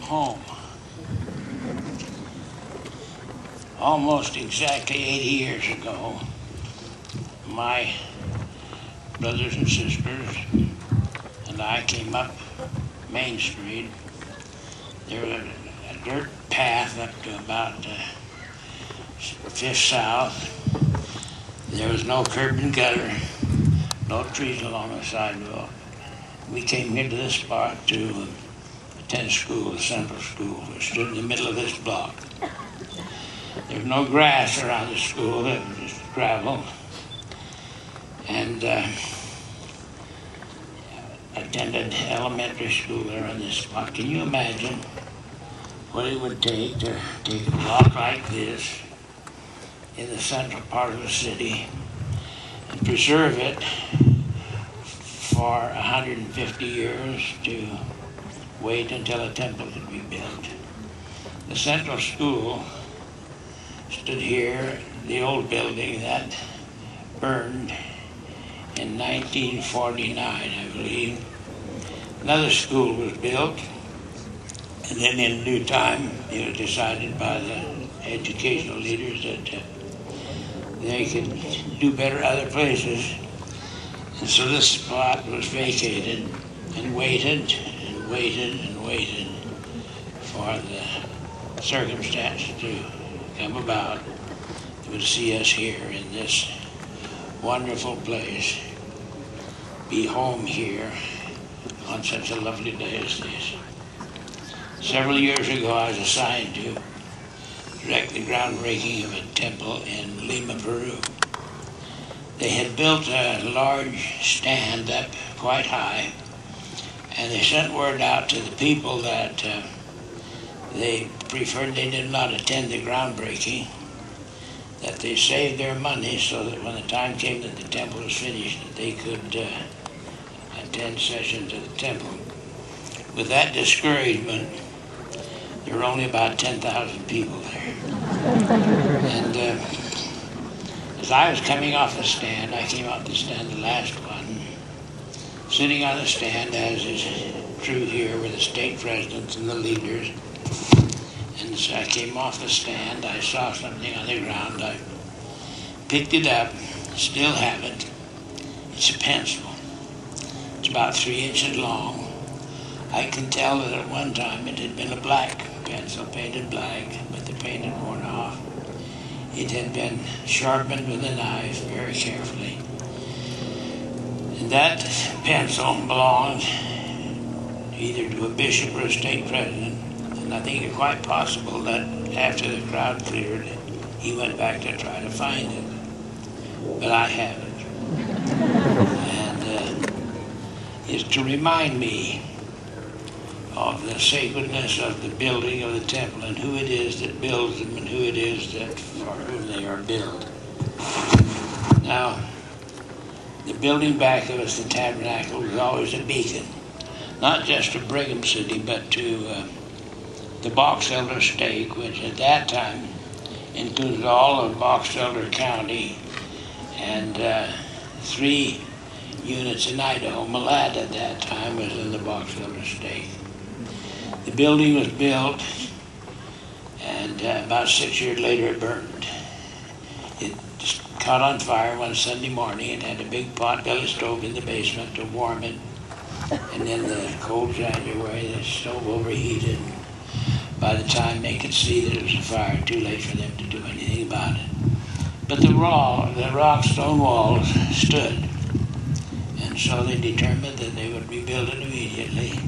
home. Almost exactly 80 years ago, my brothers and sisters and I came up Main Street. There was a dirt path up to about 5th South. There was no curb and gutter, no trees along the sidewalk. We came here to this spot to attend school, the Central School, which stood in the middle of this block. There was no grass around the school, it was just gravel. And attended elementary school there on this spot. Can you imagine what it would take to take a block like this in the central part of the city and preserve it for 150 years to wait until a temple could be built? The Central School stood here, the old building that burned in 1949, I believe. Another school was built, and then in due time it was decided by the educational leaders that they could do better other places. And so this spot was vacated and waited and waited and waited for the circumstance to come about that would see us here in this wonderful place, be home here on such a lovely day as this. Several years ago, I was assigned to direct the groundbreaking of a temple in Lima, Peru. They had built a large stand up quite high, and they sent word out to the people that they preferred they did not attend the groundbreaking, that they saved their money so that when the time came that the temple was finished, that they could attend sessions at the temple. With that discouragement, there were only about 10,000 people there. And as I was coming off the stand, I came off the stand, the last one. Sitting on the stand, as is true here, were the state presidents and the leaders. And as I came off the stand, I saw something on the ground. I picked it up, still have it. It's a pencil. It's about 3 inches long. I can tell that at one time it had been a black pencil, painted black, but the paint had worn off. It had been sharpened with a knife very carefully. And that pencil belonged either to a bishop or a state president. And I think it's quite possible that after the crowd cleared, he went back to try to find it. But I have it. And it's to remind me of the sacredness of the building of the temple and who it is that builds them and who it is that for whom they are built. Now, the building back of us, the tabernacle, was always a beacon, not just to Brigham City, but to the Box Elder Stake, which at that time included all of Box Elder County and 3 units in Idaho. Malad at that time was in the Box Elder Stake. The building was built, and about 6 years later it burned. It just caught on fire one Sunday morning and had a big pot belly stove in the basement to warm it. And then the cold January, the stove overheated. By the time they could see that it was a fire, too late for them to do anything about it. But the rock stone walls stood. And so they determined that they would rebuild it immediately.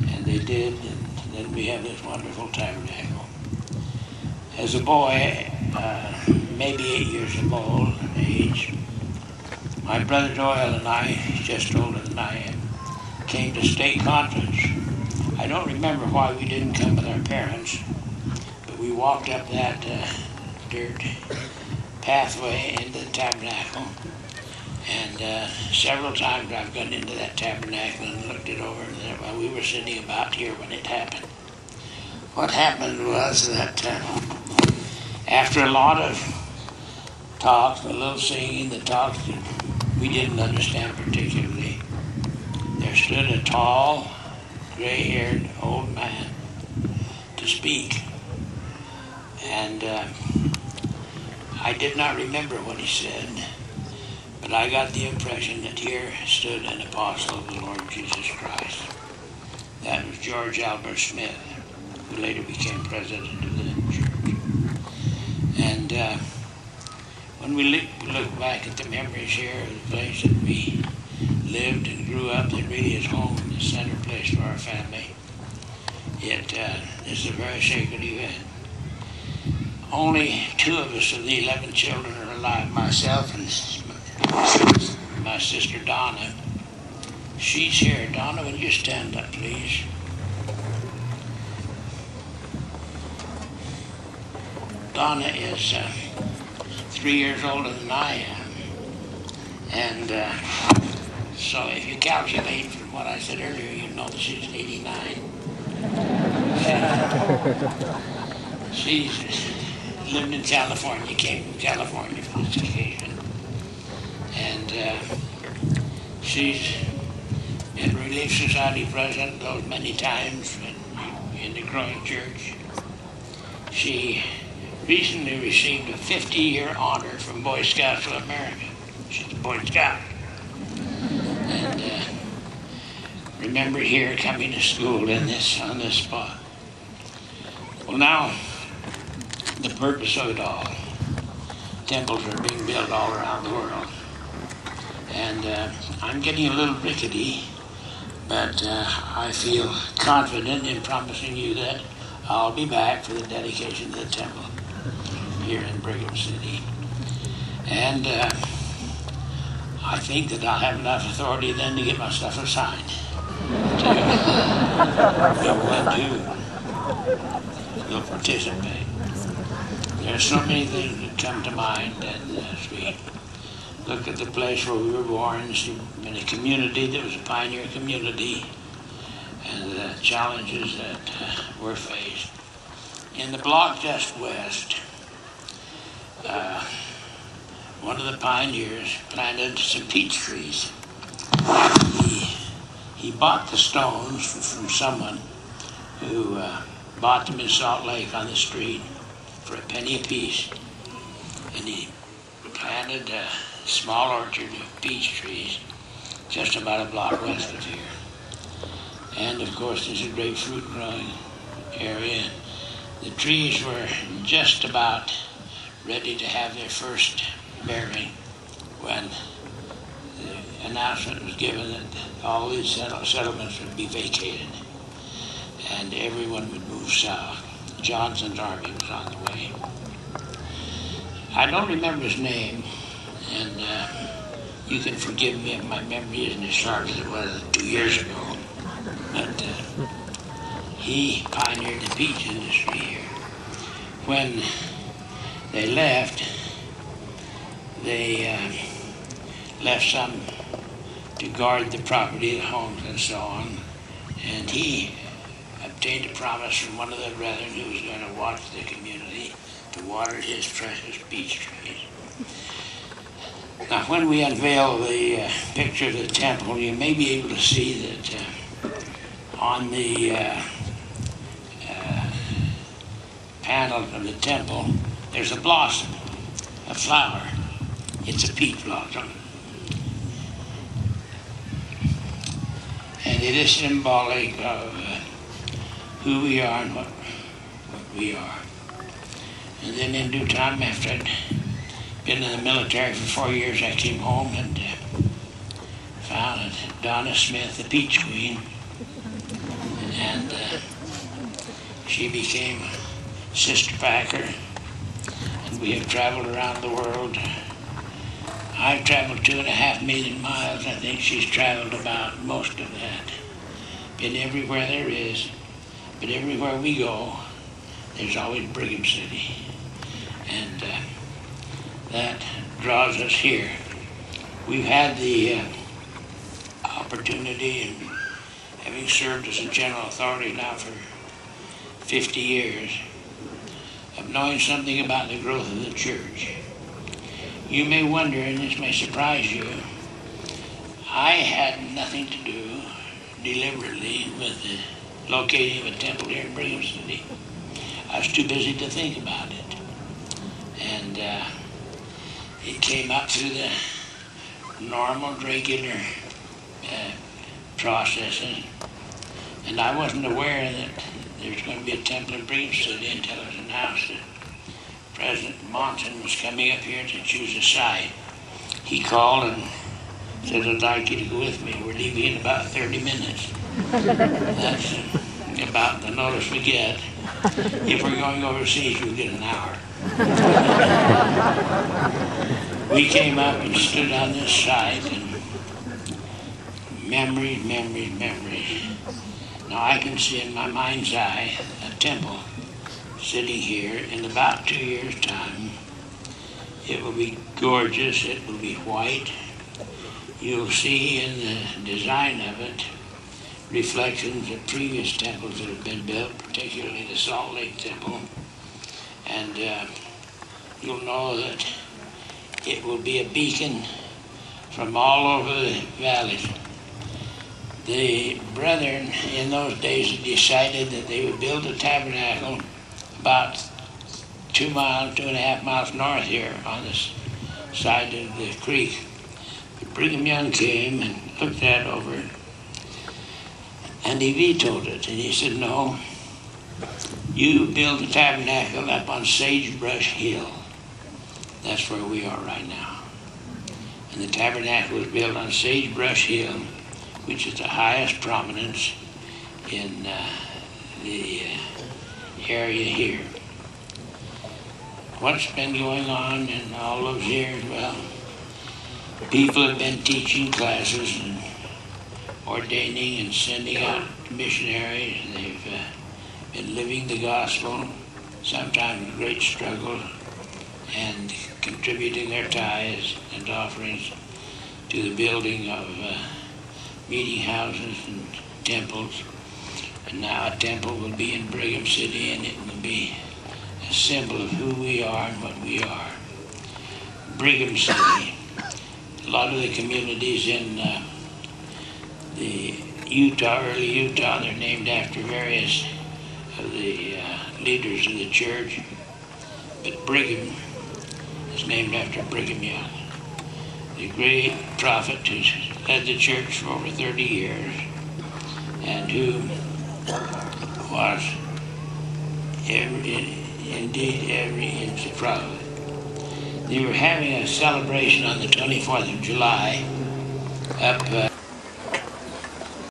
And they did, and then we have this wonderful tabernacle. As a boy, maybe 8 years of age, my brother Doyle and I, he's just older than I am, came to state conference. I don't remember why we didn't come with our parents, but we walked up that dirt pathway into the tabernacle, and several times I've gone into that tabernacle and looked it over, and well, we were sitting about here when it happened. What happened was that after a lot of talks, a little singing, the talks that we didn't understand particularly, there stood a tall, gray-haired old man to speak. And I did not remember what he said, but I got the impression that here stood an apostle of the Lord Jesus Christ. That was George Albert Smith, who later became president of the church. And when we look back at the memories here of the place that we lived and grew up, that really is home, the center place for our family, this is a very sacred event. Only 2 of us of the 11 children are alive, myself and my sister Donna. She's here. Donna, will you stand up, please? Donna is 3 years older than I am. And so if you calculate from what I said earlier, you know that she's 89. She's lived in California, came from California for this occasion. And she's been Relief Society president those many times in the growing church. She recently received a 50-year honor from Boy Scouts of America. She's a Boy Scout. And remember here coming to school on this spot. Well, now, the purpose of it all. Temples are being built all around the world. And I'm getting a little rickety, but I feel confident in promising you that I'll be back for the dedication of the temple here in Brigham City. And I think that I'll have enough authority then to get my stuff assigned to everyone who will participate. There's so many things that come to mind as we look at the place where we were born, in a community that was a pioneer community, and the challenges that were faced. In the block just west, one of the pioneers planted some peach trees. He bought the stones from someone who bought them in Salt Lake on the street for a penny apiece. And he planted a small orchard of peach trees just about a block west of here. And of course, there's a great fruit growing area. The trees were just about ready to have their first bearing when the announcement was given that all these settlements would be vacated and everyone would move south. Johnson's army was on the way. I don't remember his name, and you can forgive me if my memory isn't as sharp as it was 2 years ago, but he pioneered the peach industry here. When they left some to guard the property, the homes, and so on, and he obtained a promise from one of the brethren who was going to watch the community to water his precious peach trees. Now, when we unveil the picture of the temple, you may be able to see that on the panel of the temple, there's a blossom, a flower. It's a peach blossom. And it is symbolic of who we are and what we are. And then in due time, after I'd been in the military for 4 years, I came home and found Donna Smith, the Peach Queen, and she became Sister Packer, and we have traveled around the world. I've traveled 2.5 million miles. I think she's traveled about most of that. Been everywhere there is, but everywhere we go, there's always Brigham City. And that draws us here. We've had the opportunity, and having served as a general authority now for 50 years, of knowing something about the growth of the church. You may wonder, and this may surprise you, I had nothing to do deliberately with the locating of a temple here in Brigham City. I was too busy to think about it. And it came up through the normal, regular processes. And I wasn't aware that there was going to be a temple in Brigham City until it was announced that President Monson was coming up here to choose a site. He called and said, "I'd like you to go with me. We're leaving in about 30 minutes. That's about the notice we get. If we're going overseas, you'll get an hour." We came up and stood on this site, and memories, memories, memories. Now I can see in my mind's eye a temple sitting here. In about 2 years' time, it will be gorgeous. It will be white. You'll see in the design of it reflections of previous temples that have been built, particularly the Salt Lake Temple. And you'll know that it will be a beacon from all over the valleys. The brethren in those days had decided that they would build a tabernacle about 2.5 miles north here on this side of the creek. But Brigham Young came and looked that over, and he vetoed it. And he said, "No, you build a tabernacle up on Sagebrush Hill." That's where we are right now. And the tabernacle was built on Sagebrush Hill, which is the highest prominence in the area here. What's been going on in all those years? Well, people have been teaching classes and ordaining and sending out missionaries. They've been living the gospel, sometimes with great struggle, and contributing their tithes and offerings to the building of meeting houses and temples. And now a temple will be in Brigham City, and it will be a symbol of who we are and what we are. Brigham City. A lot of the communities in the early Utah, they're named after various of the leaders of the church. But Brigham is named after Brigham Young, the great prophet who's led the church for over 30 years and who was indeed every inch a prophet. They were having a celebration on the 24th of July up